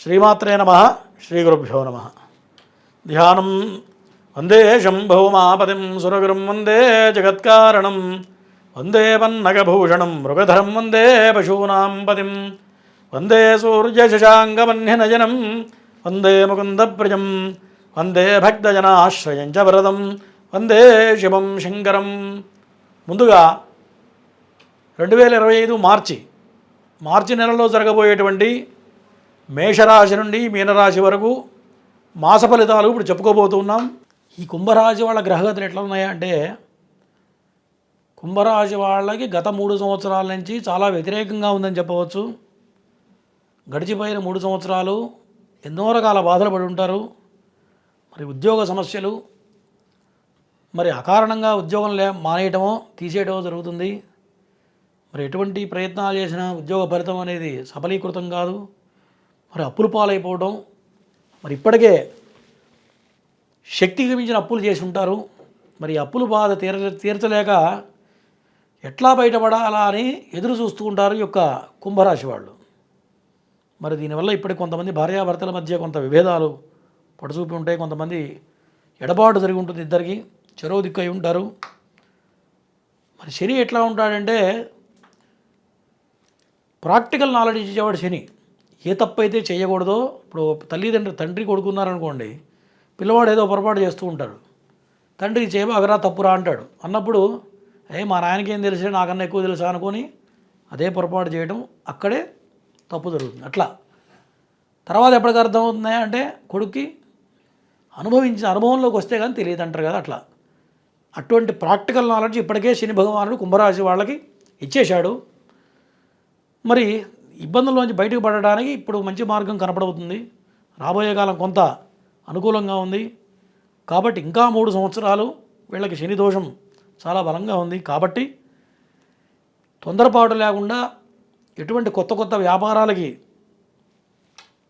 శ్రీమాత్రే నమః. శ్రీగురుభ్యో నమః. ధ్యానం వందే శంభోమాపతిం సురగురుం వందే జగత్కారణం వందే పన్నగభూషణం మృగధరం వందే పశూనాం పతిం వందే సూర్యశశాంకమన్యనయనం వందే ముకుందప్రియం వందే భక్తజనాశ్రయం చ వరదం వందే శివం శంకరం. ముందుగా 2025 మార్చి నెలలో జరగబోయేటువంటి మేషరాశి నుండి మీనరాశి వరకు మాస ఫలితాలు ఇప్పుడు చెప్పుకోబోతున్నాం. ఈ కుంభరాశి వాళ్ళ గ్రహగతులు ఎట్లా ఉన్నాయంటే, కుంభరాశి వాళ్ళకి గత 3 సంవత్సరాల నుంచి చాలా వ్యతిరేకంగా ఉందని చెప్పవచ్చు. గడిచిపోయిన 3 సంవత్సరాలు ఎన్నో రకాల బాధలు పడి ఉంటారు. మరి ఉద్యోగ సమస్యలు, మరి అకారణంగా ఉద్యోగం మానేయటమో తీసేయటమో జరుగుతుంది. మరి ఎటువంటి ప్రయత్నాలు చేసినా ఉద్యోగ ఫలితం అనేది సఫలీకృతం కాదు. మరి అప్పులు పాలైపోవడం, మరి ఇప్పటికే శక్తికి మించిన అప్పులు చేసి ఉంటారు. మరి అప్పులు బాధ తీర్చలేక ఎట్లా బయటపడాలా అని ఎదురు చూస్తూ ఉంటారు ఈ యొక్క కుంభరాశి వాళ్ళు. మరి దీనివల్ల ఇప్పటికి కొంతమంది భార్యాభర్తల మధ్య కొంత విభేదాలు పడుచూపి ఉంటాయి. కొంతమంది ఎడబాటు జరిగి ఉంటుంది, ఇద్దరికి చెరో దిక్కు అయి ఉంటారు. మరి శని ఎట్లా ఉంటాడంటే, ప్రాక్టికల్ నాలెడ్జ్ ఇచ్చేవాడు శని. ఏ తప్పు అయితే చేయకూడదో, ఇప్పుడు తండ్రి కొడుకున్నారనుకోండి, పిల్లవాడు ఏదో పొరపాటు చేస్తూ ఉంటాడు, తండ్రి చేయబాగరా తప్పురా అంటాడు. అన్నప్పుడు మా నాయనకి ఏం తెలిసే, నాకన్నా ఎక్కువ తెలుసా అనుకొని అదే పొరపాటు చేయడం, అక్కడే తప్పు జరుగుతుంది. అట్లా తర్వాత ఎప్పటికి అర్థమవుతుంది అంటే, కొడుక్కి అనుభవించిన అనుభవంలోకి వస్తే కానీ తెలియదు అంటారు కదా, అట్లా అటువంటి ప్రాక్టికల్ నాలెడ్జ్ ఇప్పటికే శని భగవానుడు కుంభరాశి వాళ్ళకి ఇచ్చేశాడు. మరి ఇబ్బందుల్లోంచి బయటకు పడడానికి ఇప్పుడు మంచి మార్గం కనపడవుతుంది. రాబోయే కాలం కొంత అనుకూలంగా ఉంది. కాబట్టి ఇంకా 3 సంవత్సరాలు వీళ్ళకి శని దోషం చాలా బలంగా ఉంది. కాబట్టి తొందరపాటు లేకుండా ఎటువంటి కొత్త వ్యాపారాలకి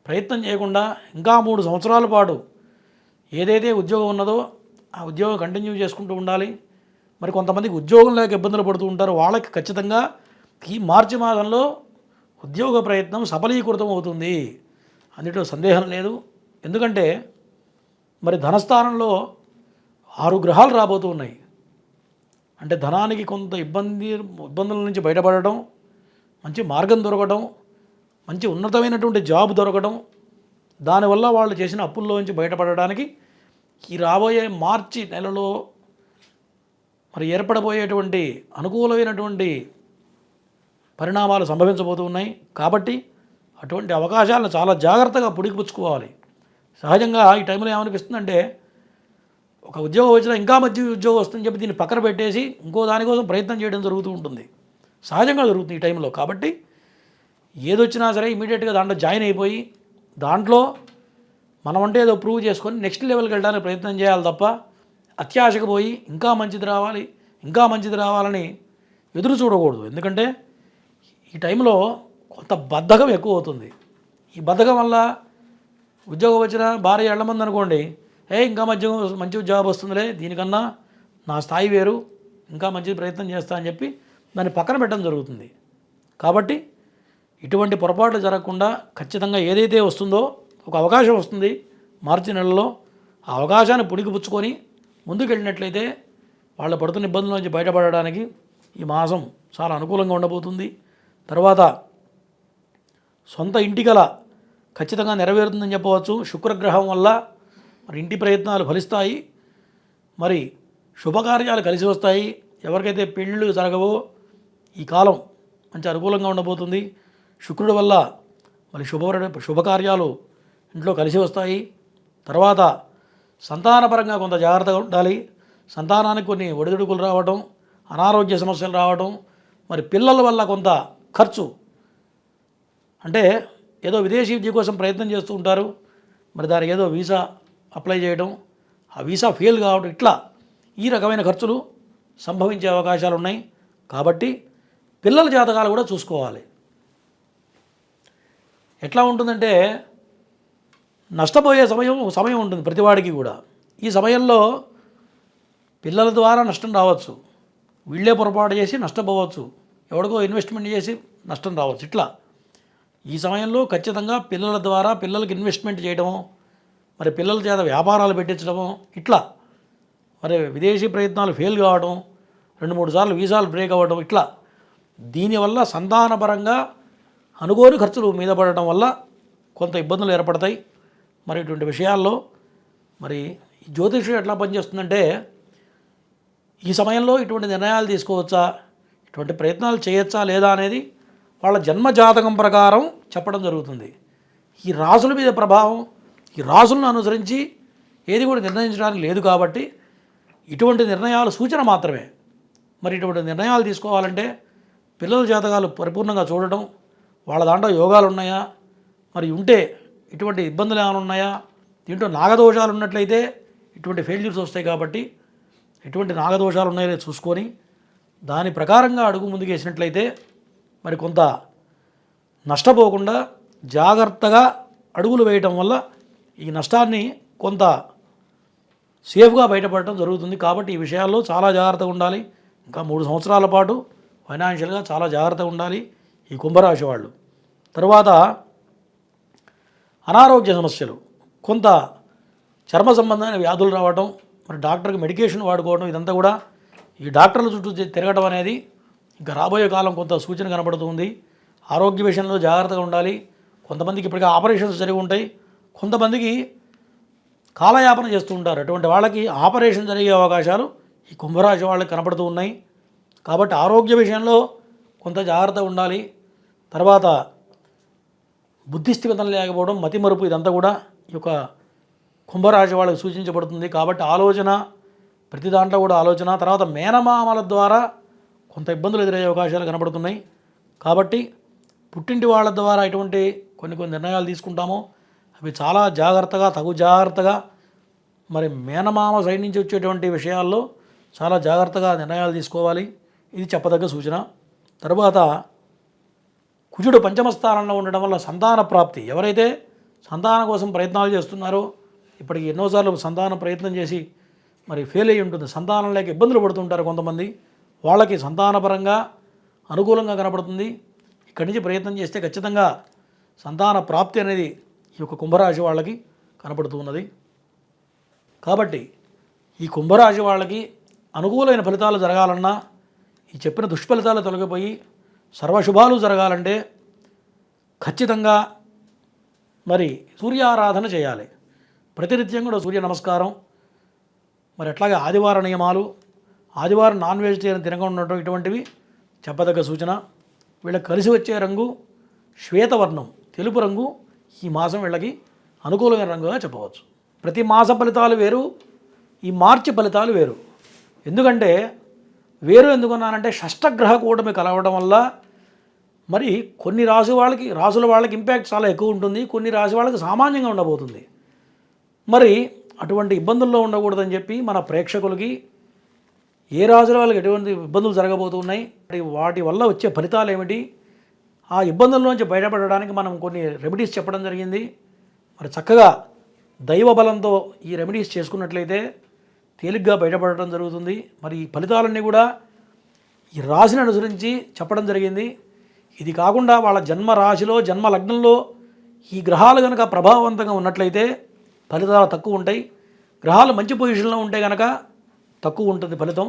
ప్రయత్నం చేయకుండా ఇంకా 3 సంవత్సరాల పాటు ఏదైతే ఉద్యోగం ఉన్నదో ఆ ఉద్యోగం కంటిన్యూ చేసుకుంటూ ఉండాలి. మరి కొంతమందికి ఉద్యోగం లేక ఇబ్బందులు పడుతూ ఉంటారు. వాళ్ళకి ఖచ్చితంగా ఈ మార్చి మాసంలో ఉద్యోగ ప్రయత్నం సఫలీకృతం అవుతుంది, అందులో సందేహం లేదు. ఎందుకంటే మరి ధనస్థానంలో 6 గ్రహాలు రాబోతూ ఉన్నాయి. అంటే ధనానికి కొంత ఇబ్బందుల నుంచి బయటపడటం, మంచి మార్గం దొరకడం, మంచి ఉన్నతమైనటువంటి జాబ్ దొరకడం, దానివల్ల వాళ్ళు చేసిన అప్పుల్లో నుంచి బయటపడడానికి ఈ రాబోయే మార్చి నెలలో మరి ఏర్పడబోయేటువంటి అనుకూలమైనటువంటి పరిణామాలు సంభవించబోతూ ఉన్నాయి. కాబట్టి అటువంటి అవకాశాలను చాలా జాగ్రత్తగా పుడికిపుచ్చుకోవాలి. సహజంగా ఈ టైంలో ఏమనిపిస్తుందంటే, ఒక ఉద్యోగం వచ్చినా ఇంకా మంచి ఉద్యోగం వస్తుందని చెప్పి దీన్ని పక్కన పెట్టేసి ఇంకో దానికోసం ప్రయత్నం చేయడం జరుగుతూ ఉంటుంది. సహజంగా జరుగుతుంది ఈ టైంలో. కాబట్టి ఏదొచ్చినా సరే ఇమీడియట్గా దాంట్లో జాయిన్ అయిపోయి దాంట్లో మనం అంటే ఏదో ప్రూవ్ చేసుకొని నెక్స్ట్ లెవెల్కి వెళ్ళడానికి ప్రయత్నం చేయాలి తప్ప అత్యాశకు పోయి ఇంకా మంచిది రావాలని ఎదురు చూడకూడదు. ఎందుకంటే ఈ టైంలో కొంత బద్ధకం ఎక్కువ అవుతుంది. ఈ బద్ధకం వల్ల ఉద్యోగం వచ్చిన భార్య ఎళ్ళమంది అనుకోండి, ఇంకా మంచి జాబ్ వస్తుందిలే, దీనికన్నా నా స్థాయి వేరు, ఇంకా మంచి ప్రయత్నం చేస్తా అని చెప్పి దాన్ని పక్కన పెట్టడం జరుగుతుంది. కాబట్టి ఇటువంటి పొరపాట్లు జరగకుండా ఖచ్చితంగా ఏదైతే వస్తుందో ఒక అవకాశం వస్తుంది మార్చి నెలలో, ఆ అవకాశాన్ని పుణికిపుచ్చుకొని ముందుకెళ్ళినట్లయితే వాళ్ళు పడుతున్న ఇబ్బందుల నుంచి బయటపడడానికి ఈ మాసం చాలా అనుకూలంగా ఉండబోతుంది. తర్వాత సొంత ఇంటి కల ఖచ్చితంగా నెరవేరుతుందని చెప్పవచ్చు. శుక్రగ్రహం వల్ల మరి ఇంటి ప్రయత్నాలు ఫలిస్తాయి. మరి శుభకార్యాలు కలిసి వస్తాయి. ఎవరికైతే పెళ్ళిళ్ళు జరగవో ఈ కాలం మంచి అనుకూలంగా ఉండబోతుంది. శుక్రుడి వల్ల మరి శుభకార్యాలు ఇంట్లో కలిసి వస్తాయి. తర్వాత సంతానపరంగా కొంత జాగ్రత్తగా ఉండాలి. సంతానానికి కొన్ని ఒడిదుడుకులు రావడం, అనారోగ్య సమస్యలు రావడం, మరి పిల్లల వల్ల కొంత ఖర్చు, అంటే ఏదో విదేశీ విద్య కోసం ప్రయత్నం చేస్తూ ఉంటారు, మరి దానికి ఏదో వీసా అప్లై చేయడం, ఆ వీసా ఫెయిల్ కావడం, ఇట్లా ఈ రకమైన ఖర్చులు సంభవించే అవకాశాలు ఉన్నాయి. కాబట్టి పిల్లల జాతకాలు కూడా చూసుకోవాలి. ఎట్లా ఉంటుందంటే, నష్టపోయే సమయం ఉంటుంది ప్రతివాడికి కూడా. ఈ సమయంలో పిల్లల ద్వారా నష్టం రావచ్చు, వీళ్ళే పొరపాటు చేసి నష్టపోవచ్చు, ఎవడికో ఇన్వెస్ట్మెంట్ చేసి నష్టం రావచ్చు. ఇట్లా ఈ సమయంలో ఖచ్చితంగా పిల్లల ద్వారా పిల్లలకి ఇన్వెస్ట్మెంట్ చేయడము, మరి పిల్లల చేత వ్యాపారాలు పెట్టించడము, ఇట్లా మరి విదేశీ ప్రయత్నాలు ఫెయిల్ కావడం, 2-3 సార్లు వీసాలు బ్రేక్ అవ్వడం, ఇట్లా దీనివల్ల సంతానపరంగా అనుకోని ఖర్చులు మీద పడటం వల్ల కొంత ఇబ్బందులు ఏర్పడతాయి. మరి ఇటువంటి విషయాల్లో మరి జ్యోతిష్యం ఎట్లా పనిచేస్తుందంటే, ఈ సమయంలో ఇటువంటి నిర్ణయాలు తీసుకోవచ్చా, ఇటువంటి ప్రయత్నాలు చేయొచ్చా లేదా అనేది వాళ్ళ జన్మజాతకం ప్రకారం చెప్పడం జరుగుతుంది. ఈ రాసుల మీద ప్రభావం, ఈ రాసులను అనుసరించి ఏది కూడా నిర్ణయించడానికి లేదు కాబట్టి ఇటువంటి నిర్ణయాలు సూచన మాత్రమే. మరి ఇటువంటి నిర్ణయాలు తీసుకోవాలంటే పిల్లల జాతకాలు పరిపూర్ణంగా చూడటం, వాళ్ళ దాంట్లో యోగాలు ఉన్నాయా, మరి ఉంటే ఇటువంటి ఇబ్బందులు ఏమైనా ఉన్నాయా, దీంట్లో నాగదోషాలు ఉన్నట్లయితే ఇటువంటి ఫెయిల్యూర్స్ వస్తాయి. కాబట్టి ఎటువంటి నాగదోషాలు ఉన్నాయో చూసుకొని దాని ప్రకారంగా అడుగు ముందుకేసినట్లయితే మరి కొంత నష్టపోకుండా జాగ్రత్తగా అడుగులు వేయటం వల్ల ఈ నష్టాన్ని కొంత సేఫ్గా బయటపడటం జరుగుతుంది. కాబట్టి ఈ విషయాల్లో చాలా జాగ్రత్తగా ఉండాలి. ఇంకా 3 సంవత్సరాల పాటు ఫైనాన్షియల్గా చాలా జాగ్రత్తగా ఉండాలి ఈ కుంభరాశి వాళ్ళు. తర్వాత అనారోగ్య సమస్యలు, కొంత చర్మ సంబంధమైన వ్యాధులు రావడం, మరి డాక్టర్కి మెడికేషన్ వాడుకోవడం, ఇదంతా కూడా ఈ డాక్టర్ల చుట్టూ తిరగడం అనేది ఇంకా రాబోయే కాలం కొంత సూచన కనబడుతుంది. ఆరోగ్య విషయంలో జాగ్రత్తగా ఉండాలి. కొంతమందికి ఇప్పటికే ఆపరేషన్స్ జరిగి ఉంటాయి, కొంతమందికి కాలయాపన చేస్తూ ఉంటారు. అటువంటి వాళ్ళకి ఆపరేషన్ జరిగే అవకాశాలు ఈ కుంభరాశి వాళ్ళకి కనపడుతూ ఉన్నాయి. కాబట్టి ఆరోగ్య విషయంలో కొంత జాగ్రత్తగా ఉండాలి. తర్వాత బుద్ధిస్థిమితం లేకపోవడం, మతిమరుపు, ఇదంతా కూడా ఈ యొక్క కుంభరాశి వాళ్ళకి సూచించబడుతుంది. కాబట్టి ఆలోచన, ప్రతి దాంట్లో కూడా ఆలోచన. తర్వాత మేనమామల ద్వారా కొంత ఇబ్బందులు ఎదురయ్యే అవకాశాలు కనబడుతున్నాయి. కాబట్టి పుట్టింటి వాళ్ళ ద్వారా ఇటువంటి కొన్ని నిర్ణయాలు తీసుకుంటామో అవి చాలా జాగ్రత్తగా, తగు జాగ్రత్తగా, మరి మేనమామ సైడ్ నుంచి వచ్చేటువంటి విషయాల్లో చాలా జాగ్రత్తగా నిర్ణయాలు తీసుకోవాలి. ఇది చెప్పదగ్గ సూచన. తర్వాత కుజుడు పంచమస్థానంలో ఉండడం వల్ల సంతాన ప్రాప్తి, ఎవరైతే సంతానం కోసం ప్రయత్నాలు చేస్తున్నారో, ఇప్పటికి ఎన్నోసార్లు సంతాన ప్రయత్నం చేసి మరి ఫెయిల్ అయ్యి ఉంటుంది, సంతానం లేక ఇబ్బందులు పడుతుంటారు కొంతమంది, వాళ్ళకి సంతానపరంగా అనుకూలంగా కనపడుతుంది. ఇక్కడి నుంచి ప్రయత్నం చేస్తే ఖచ్చితంగా సంతాన ప్రాప్తి అనేది ఈ యొక్క కుంభరాశి వాళ్ళకి కనపడుతూ ఉన్నది. కాబట్టి ఈ కుంభరాశి వాళ్ళకి అనుకూలమైన ఫలితాలు జరగాలన్నా, ఈ చెప్పిన దుష్ఫలితాలు తొలగిపోయి సర్వశుభాలు జరగాలంటే ఖచ్చితంగా మరి సూర్యారాధన చేయాలి. ప్రతినిత్యం కూడా సూర్య నమస్కారం, మరి అట్లాగే ఆదివార నియమాలు, ఆదివారం నాన్ వెజిటేరియన్ తినకుండా ఉండటం, ఇటువంటివి చెప్పదగ్గ సూచన. వీళ్ళకి కలిసి వచ్చే రంగు శ్వేతవర్ణం, తెలుపు రంగు ఈ మాసం వీళ్ళకి అనుకూలమైన రంగుగా చెప్పవచ్చు. ప్రతి మాస ఫలితాలు వేరు, ఈ మార్చి ఫలితాలు వేరు. ఎందుకంటే వేరు ఎందుకున్నానంటే షష్టగ్రహ కూటమి కలవడం వల్ల మరి కొన్ని రాసుల వాళ్ళకి ఇంపాక్ట్ చాలా ఎక్కువ ఉంటుంది, కొన్ని రాశి వాళ్ళకి సామాన్యంగా ఉండబోతుంది. మరి అటువంటి ఇబ్బందుల్లో ఉండకూడదని చెప్పి మన ప్రేక్షకులకి ఏ రాజుల వాళ్ళకి ఎటువంటి ఇబ్బందులు జరగబోతున్నాయి, వాటి వల్ల వచ్చే ఫలితాలు ఏమిటి, ఆ ఇబ్బందుల్లోంచి బయటపడడానికి మనం కొన్ని రెమెడీస్ చెప్పడం జరిగింది. మరి చక్కగా దైవ బలంతో ఈ రెమెడీస్ చేసుకున్నట్లయితే తేలిగ్గా బయటపడటం జరుగుతుంది. మరి ఈ ఫలితాలన్నీ కూడా ఈ రాశిని అనుసరించి చెప్పడం జరిగింది. ఇది కాకుండా వాళ్ళ జన్మ రాశిలో, జన్మ లగ్నంలో ఈ గ్రహాలు కనుక ప్రభావవంతంగా ఉన్నట్లయితే ఫలితాలు తక్కువ ఉంటాయి. గ్రహాలు మంచి పొజిషన్లో ఉంటే కనుక తక్కువ ఉంటుంది ఫలితం.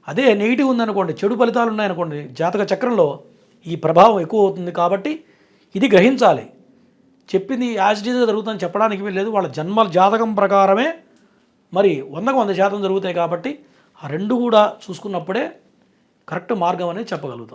అదే నెగిటివ్ ఉందనుకోండి, చెడు ఫలితాలు ఉన్నాయనుకోండి, జాతక చక్రంలో ఈ ప్రభావం ఎక్కువ అవుతుంది. కాబట్టి ఇది గ్రహించాలి. చెప్పింది యాజ్ ఇట్ ఈజ్ జరుగుతుందని చెప్పడానికి లేదు. వాళ్ళ జన్మ జాతకం ప్రకారమే మరి 100కు 100% జరుగుతాయి. కాబట్టి ఆ రెండు కూడా చూసుకున్నప్పుడే కరెక్ట్ మార్గం అనేది చెప్పగలుగుతాం.